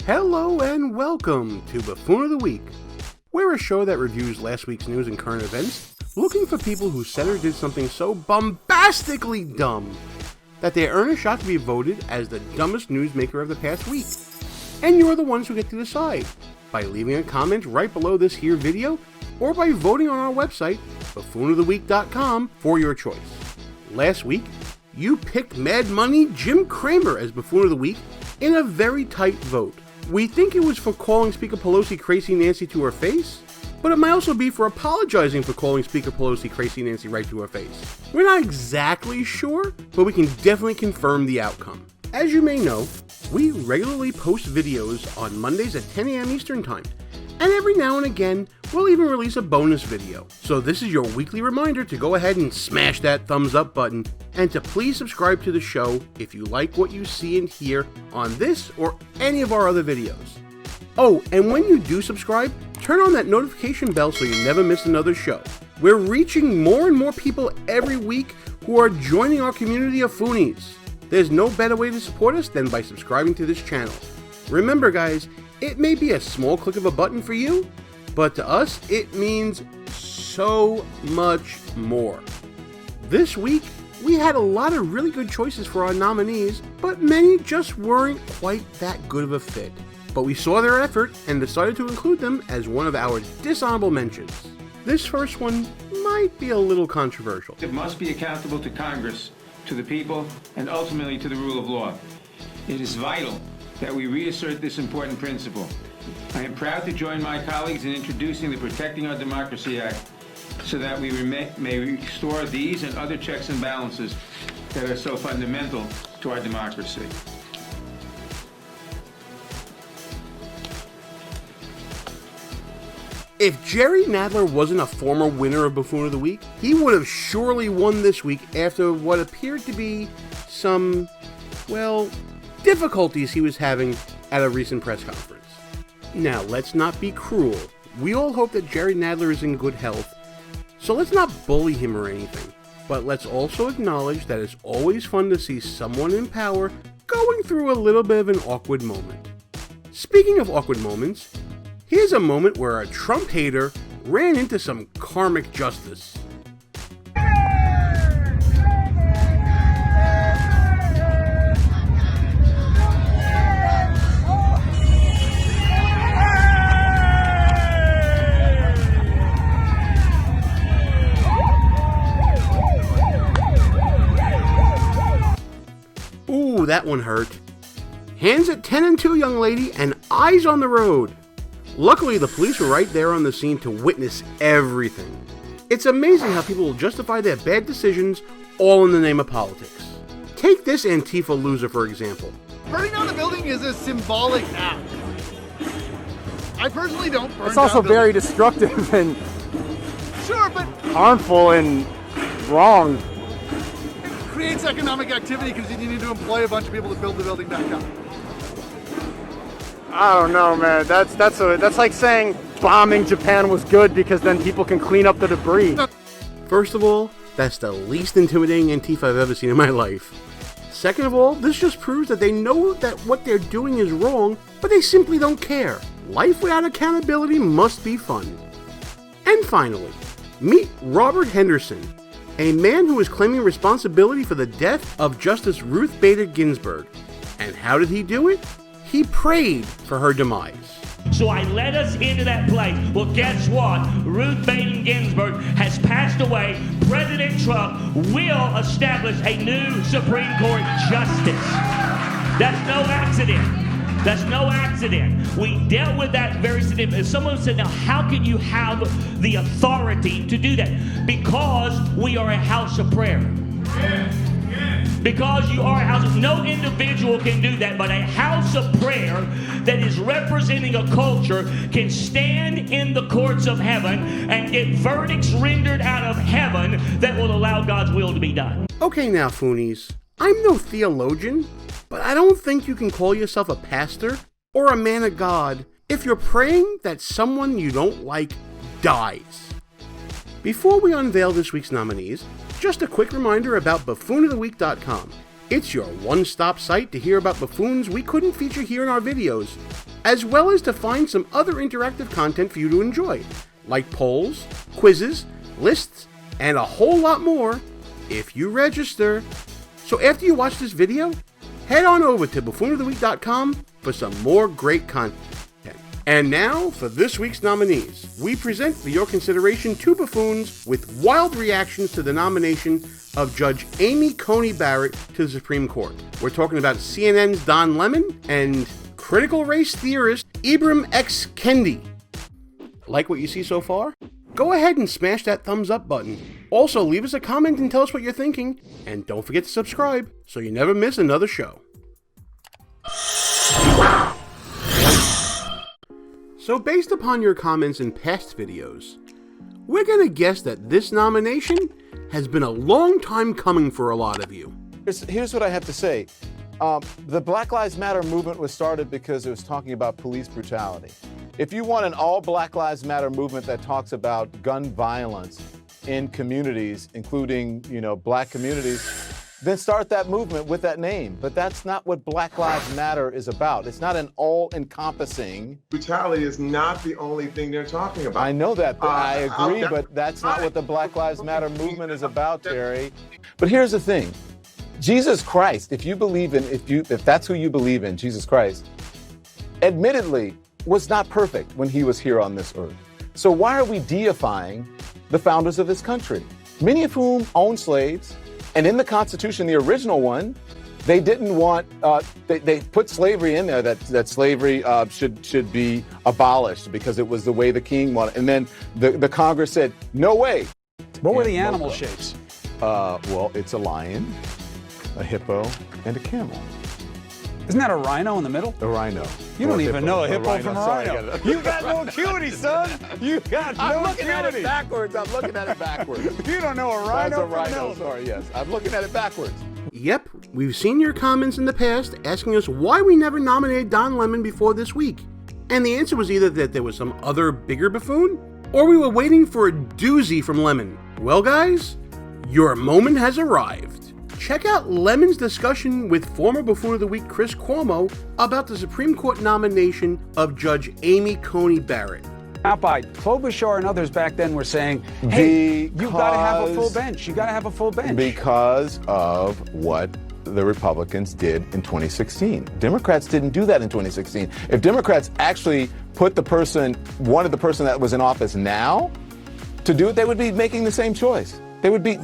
Hello and welcome to Buffoon of the Week. We're a show that reviews last week's news and current events, looking for people who said or did something so bombastically dumb that they earn a shot to be voted as the dumbest newsmaker of the past week. And you're the ones who get to decide, by leaving a comment right below this here video, or by voting on our website, buffoonoftheweek.com, for your choice. Last week, you picked Mad Money Jim Cramer as Buffoon of the Week in a very tight vote. We think it was for calling Speaker Pelosi Crazy Nancy to her face, but it might also be for apologizing for calling Speaker Pelosi Crazy Nancy right to her face. We're not exactly sure, but we can definitely confirm the outcome. As you may know, we regularly post videos on Mondays at 10 a.m. Eastern Time, and every now and again, we'll even release a bonus video. So this is your weekly reminder to go ahead and smash that thumbs up button, and to please subscribe to the show if you like what you see and hear on this or any of our other videos. Oh, and when you do subscribe, turn on that notification bell so you never miss another show. We're reaching more and more people every week who are joining our community of Foonies. There's no better way to support us than by subscribing to this channel. Remember guys, it may be a small click of a button for you, but to us, it means so much more. This week, we had a lot of really good choices for our nominees, but many just weren't quite that good of a fit. But we saw their effort and decided to include them as one of our dishonorable mentions. This first one might be a little controversial. It must be accountable to Congress, to the people, and ultimately to the rule of law. It is vital that we reassert this important principle. I am proud to join my colleagues in introducing the Protecting Our Democracy Act so that we may restore these and other checks and balances that are so fundamental to our democracy. If Jerry Nadler wasn't a former winner of Buffoon of the Week, he would have surely won this week after what appeared to be some, well, difficulties he was having at a recent press conference. Now, let's not be cruel. We all hope that Jerry Nadler is in good health, so let's not bully him or anything. But let's also acknowledge that it's always fun to see someone in power going through a little bit of an awkward moment. Speaking of awkward moments, here's a moment where a Trump hater ran into some karmic justice. Ooh, that one hurt. Hands at 10 and 2, young lady, and eyes on the road. Luckily, the police were right there on the scene to witness everything. It's amazing how people will justify their bad decisions all in the name of politics. Take this Antifa loser, for example. Burning down the building is a symbolic act. I personally don't burn down It's also buildings. very destructive and Sure, but harmful and wrong. it creates economic activity because you need to employ a bunch of people to build the building back up. I don't know, man. That's like saying bombing Japan was good because then people can clean up the debris. First of all, that's the least intimidating Antifa I've ever seen in my life. Second of all, this just proves that they know that what they're doing is wrong, but they simply don't care. Life without accountability must be fun. And finally, meet Robert Henderson, a man who is claiming responsibility for the death of Justice Ruth Bader Ginsburg. And how did he do it? He prayed for her demise. So I led us into that place. Well, guess what? Ruth Bader Ginsburg has passed away. President Trump will establish a new Supreme Court justice. That's no accident. That's no accident. We dealt with that very significantly. Someone said, now how can you have the authority to do that? Because we are a house of prayer. Because you are a house of, no individual can do that, but a house of prayer that is representing a culture can stand in the courts of heaven and get verdicts rendered out of heaven that will allow God's will to be done. Okay now, Foonies, I'm no theologian, but I don't think you can call yourself a pastor or a man of God if you're praying that someone you don't like dies. Before we unveil this week's nominees, just a quick reminder about buffoonoftheweek.com. It's your one-stop site to hear about buffoons we couldn't feature here in our videos, as well as to find some other interactive content for you to enjoy, like polls, quizzes, lists, and a whole lot more if you register. So after you watch this video, head on over to buffoonoftheweek.com for some more great content. And now for this week's nominees. We present for your consideration two buffoons with wild reactions to the nomination of Judge Amy Coney Barrett to the Supreme Court. We're talking about CNN's Don Lemon and critical race theorist Ibram X. Kendi. Like what you see so far? Go ahead and smash that thumbs up button. Also, leave us a comment and tell us what you're thinking. And don't forget to subscribe so you never miss another show. So based upon your comments in past videos, we're going to guess that this nomination has been a long time coming for a lot of you. Here's what I have to say. The Black Lives Matter movement was started because it was talking about police brutality. If you want an all Black Lives Matter movement that talks about gun violence in communities, including, black communities, then start that movement with that name. But that's not what Black Lives Matter is about. It's not an all-encompassing. Brutality is not the only thing they're talking about. I know that, I agree, but that's not what the Black Lives Matter movement is about, Terry. But here's the thing. Jesus Christ, if that's who you believe in, Jesus Christ, admittedly was not perfect when he was here on this earth. So why are we deifying the founders of this country, many of whom owned slaves? And in the Constitution, the original one, they didn't want, they put slavery in there, that slavery should be abolished because it was the way the king wanted. And then the Congress said, no way. What were the animal shapes? Well, it's a lion, a hippo, and a camel. Isn't that a rhino in the middle? A rhino. You don't even know a hippo from a Sorry, rhino. You got no acuity, son. You got no I'm looking at acuity. it backwards. I'm looking at it backwards. You don't know a rhino That's a from rhino. an Sorry, yes. I'm looking at it backwards. Yep, we've seen your comments in the past asking us why we never nominated Don Lemon before this week. And the answer was either that there was some other bigger buffoon, or we were waiting for a doozy from Lemon. Well guys, your moment has arrived. Check out Lemon's discussion with former Buffoon of the Week Chris Cuomo about the Supreme Court nomination of Judge Amy Coney Barrett. Out by Klobuchar and others back then were saying, hey, you got to have a full bench. You got to have a full bench. Because of what the Republicans did in 2016. Democrats didn't do that in 2016. If Democrats actually wanted the person that was in office now to do it, they would be making the same choice. They would be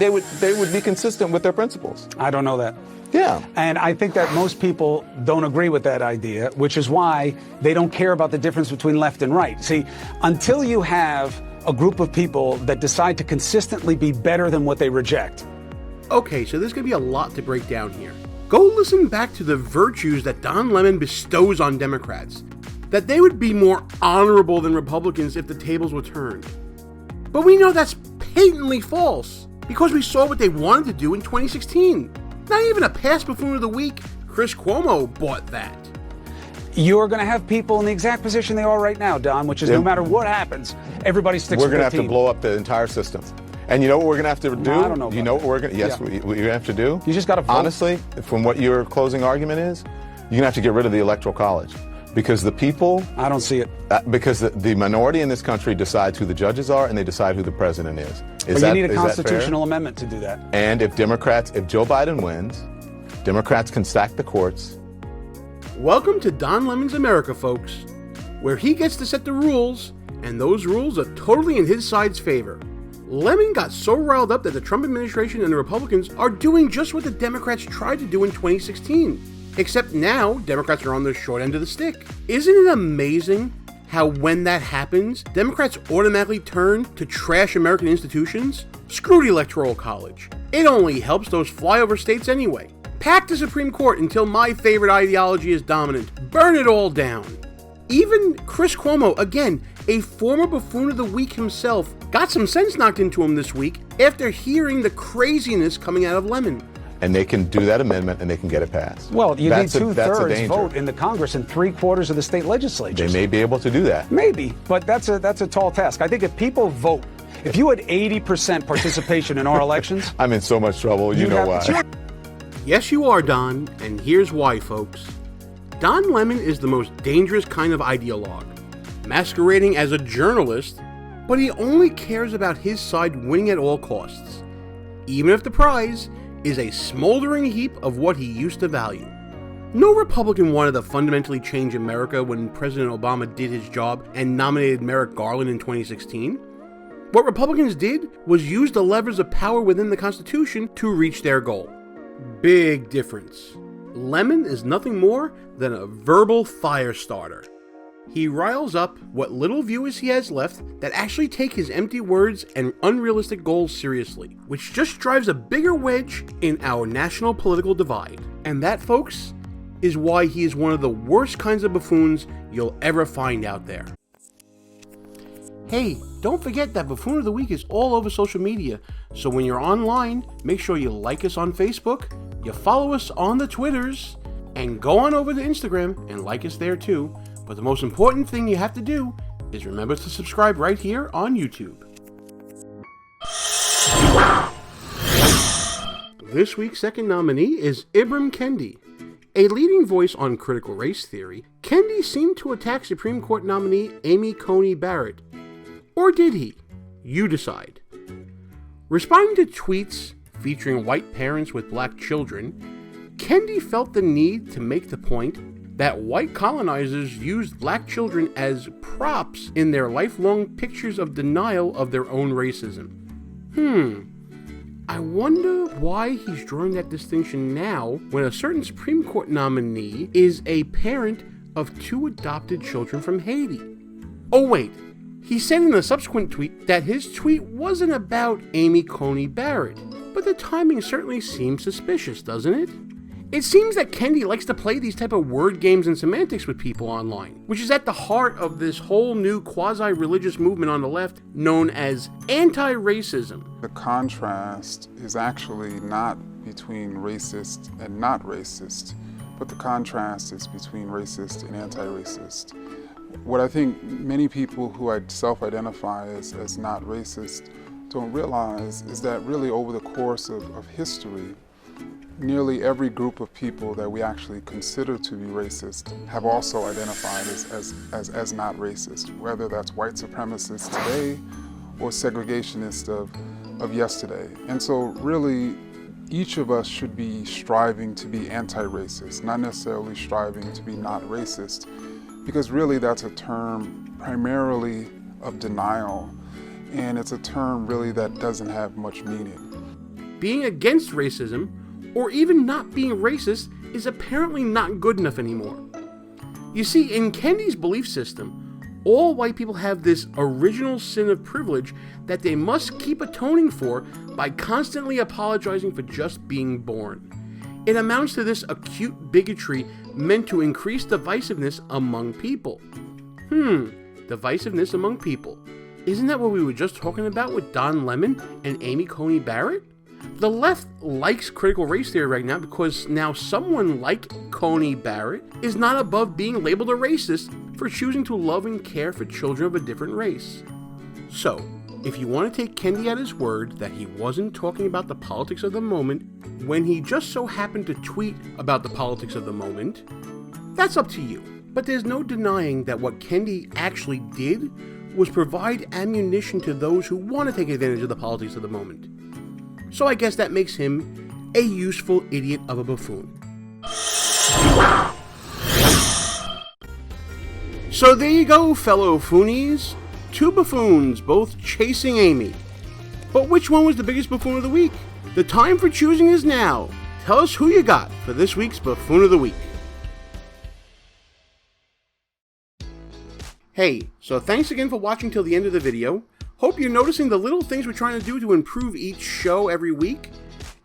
consistent with their principles. I don't know that. Yeah. And I think that most people don't agree with that idea, which is why they don't care about the difference between left and right. See, until you have a group of people that decide to consistently be better than what they reject. Okay, so there's going to be a lot to break down here. Go listen back to the virtues that Don Lemon bestows on Democrats. That they would be more honorable than Republicans if the tables were turned. But we know that's patently false, because we saw what they wanted to do in 2016. Not even a past Buffoon of the Week, Chris Cuomo, bought that. You're going to have people in the exact position they are right now, Don, which is no matter what happens, everybody sticks with their team. We're going to have to blow up the entire system. And you know what we're going to have to do? No, I don't know. You know what we're going to? Yes, Yeah. what you're going to have to do? You just got to vote. Honestly, from what your closing argument is, you're going to have to get rid of the Electoral College. Because the people... I don't see it. Because the minority in this country decides who the judges are and they decide who the president is. But you need a constitutional amendment to do that. And if Joe Biden wins, Democrats can stack the courts. Welcome to Don Lemon's America, folks, where he gets to set the rules, and those rules are totally in his side's favor. Lemon got so riled up that the Trump administration and the Republicans are doing just what the Democrats tried to do in 2016. Except now, Democrats are on the short end of the stick. Isn't it amazing how when that happens, Democrats automatically turn to trash American institutions? Screw the Electoral College. It only helps those flyover states anyway. Pack the Supreme Court until my favorite ideology is dominant. Burn it all down. Even Chris Cuomo, again, a former Buffoon of the Week himself, got some sense knocked into him this week after hearing the craziness coming out of Lemon. And they can do that amendment and they can get it passed. Well, you need 2/3 2/3 vote in the Congress and 3/4 of the state legislatures. They may be able to do that. Maybe, but that's a tall task. I think if people vote, if you had 80% participation in our elections, I'm in so much trouble. You know why. Yes, you are, Don, and here's why, folks. Don Lemon is the most dangerous kind of ideologue, masquerading as a journalist, but he only cares about his side winning at all costs, even if the prize is a smoldering heap of what he used to value. No Republican wanted to fundamentally change America when President Obama did his job and nominated Merrick Garland in 2016. What Republicans did was use the levers of power within the Constitution to reach their goal. Big difference. Lemon is nothing more than a verbal fire starter. He riles up what little viewers he has left that actually take his empty words and unrealistic goals seriously, which just drives a bigger wedge in our national political divide. And that, folks, is why he is one of the worst kinds of buffoons you'll ever find out there. Hey, don't forget that Buffoon of the Week is all over social media, so when you're online, make sure you like us on Facebook, you follow us on the Twitters, and go on over to Instagram and like us there too. But the most important thing you have to do is remember to subscribe right here on YouTube. This week's second nominee is Ibram Kendi. A leading voice on critical race theory, Kendi seemed to attack Supreme Court nominee Amy Coney Barrett. Or did he? You decide. Responding to tweets featuring white parents with black children, Kendi felt the need to make the point that white colonizers used black children as props in their lifelong pictures of denial of their own racism. I wonder why he's drawing that distinction now when a certain Supreme Court nominee is a parent of 2 adopted children from Haiti. Oh wait, he said in a subsequent tweet that his tweet wasn't about Amy Coney Barrett, but the timing certainly seems suspicious, doesn't it? It seems that Kendi likes to play these type of word games and semantics with people online, which is at the heart of this whole new quasi-religious movement on the left known as anti-racism. The contrast is actually not between racist and not racist, but the contrast is between racist and anti-racist. What I think many people who self-identify as not racist don't realize is that really over the course of history, nearly every group of people that we actually consider to be racist have also identified as not racist, whether that's white supremacists today or segregationists of yesterday. And so really, each of us should be striving to be anti-racist, not necessarily striving to be not racist, because really that's a term primarily of denial, and it's a term really that doesn't have much meaning. Being against racism, or even not being racist, is apparently not good enough anymore. You see, in Kendi's belief system, all white people have this original sin of privilege that they must keep atoning for by constantly apologizing for just being born. It amounts to this acute bigotry meant to increase divisiveness among people. Divisiveness among people. Isn't that what we were just talking about with Don Lemon and Amy Coney Barrett? The left likes critical race theory right now because now someone like Coney Barrett is not above being labeled a racist for choosing to love and care for children of a different race. So, if you want to take Kendi at his word that he wasn't talking about the politics of the moment when he just so happened to tweet about the politics of the moment, that's up to you. But there's no denying that what Kendi actually did was provide ammunition to those who want to take advantage of the politics of the moment. So I guess that makes him a useful idiot of a buffoon. So there you go, fellow Foonies. 2 buffoons, both chasing Amy. But which one was the biggest buffoon of the week? The time for choosing is now. Tell us who you got for this week's Buffoon of the Week. Hey, so thanks again for watching till the end of the video. Hope you're noticing the little things we're trying to do to improve each show every week.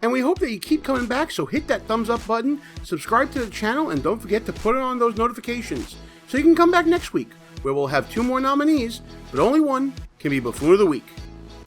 And we hope that you keep coming back, so hit that thumbs up button, subscribe to the channel, and don't forget to put on those notifications so you can come back next week, where we'll have 2 more nominees, but only one can be Buffoon of the Week.